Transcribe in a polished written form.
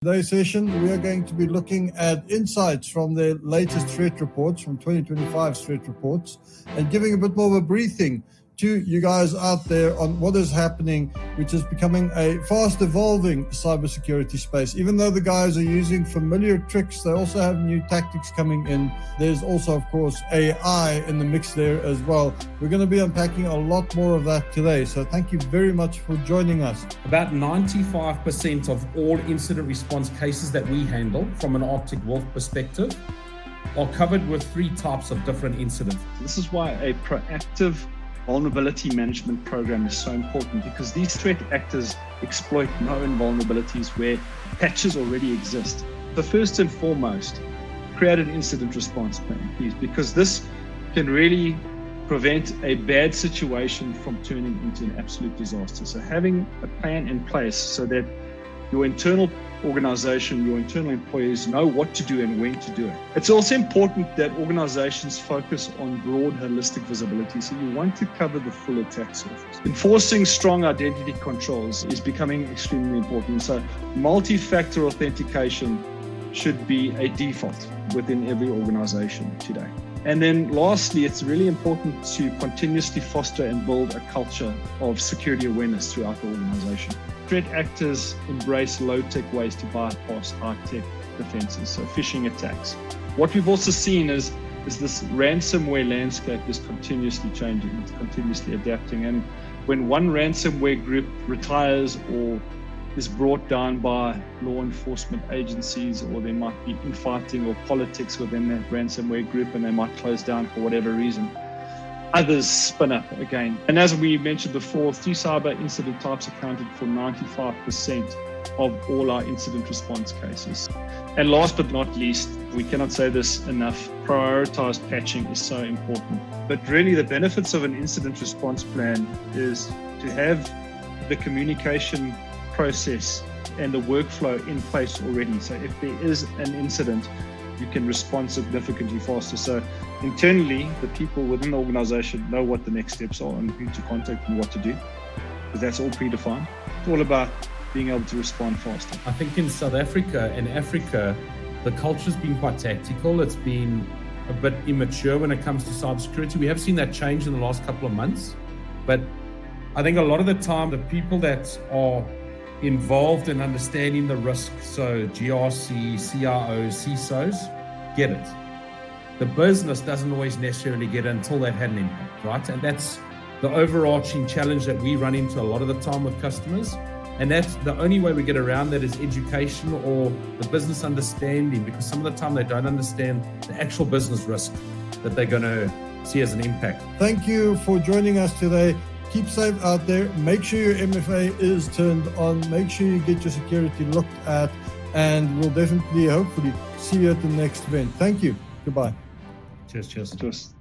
Today's session, we are going to be looking at insights from the latest threat reports, from 2025's threat reports, and giving a bit more of a briefing to you guys out there on what is happening, which is becoming a fast evolving cybersecurity space. Even though the guys are using familiar tricks, they also have new tactics coming in. There's also, of course, AI in the mix there as well. We're going to be unpacking a lot more of that today. So thank you very much for joining us. About 95% of all incident response cases that we handle from an Arctic Wolf perspective are covered with 3 types of different incidents. This is why a proactive vulnerability management program is so important, because these threat actors exploit known vulnerabilities where patches already exist. So first and foremost, create an incident response plan, please, because this can really prevent a bad situation from turning into an absolute disaster. So having a plan in place so that your internal organization, your internal employees know what to do and when to do it. It's also important that organizations focus on broad holistic visibility. So you want to cover the full attack surface. Enforcing strong identity controls is becoming extremely important. So multi-factor authentication should be a default within every organization today. And then lastly, it's really important to continuously foster and build a culture of security awareness throughout the organization. Threat actors embrace low-tech ways to bypass high-tech defenses, so phishing attacks. What we've also seen is this ransomware landscape is continuously changing, it's continuously adapting. And when one ransomware group retires or is brought down by law enforcement agencies, or there might be infighting or politics within that ransomware group and they might close down for whatever reason, others spin up again. And as we mentioned before, 3 cyber incident types accounted for 95% of all our incident response cases. And last but not least, we cannot say this enough, prioritized patching is so important. But really the benefits of an incident response plan is to have the communication process and the workflow in place already. So if there is an incident, you can respond significantly faster. So internally, the people within the organization know what the next steps are and who to contact and what to do, because that's all predefined. It's all about being able to respond faster. I think in South Africa and Africa, the culture's been quite tactical. It's been a bit immature when it comes to cybersecurity. We have seen that change in the last couple of months, but I think a lot of the time, the people that are involved in understanding the risk, so GRC, CROs, CISOs, get it. The business doesn't always necessarily get it until they've had an impact, right? And that's the overarching challenge that we run into a lot of the time with customers. And that's the only way we get around that is education or the business understanding, because some of the time they don't understand the actual business risk that they're going to see as an impact. Thank you for joining us today. Keep safe out there. Make sure your MFA is turned on. Make sure you get your security looked at, and we'll definitely, hopefully, see you at the next event. Thank you. Goodbye. Cheers. Cheers.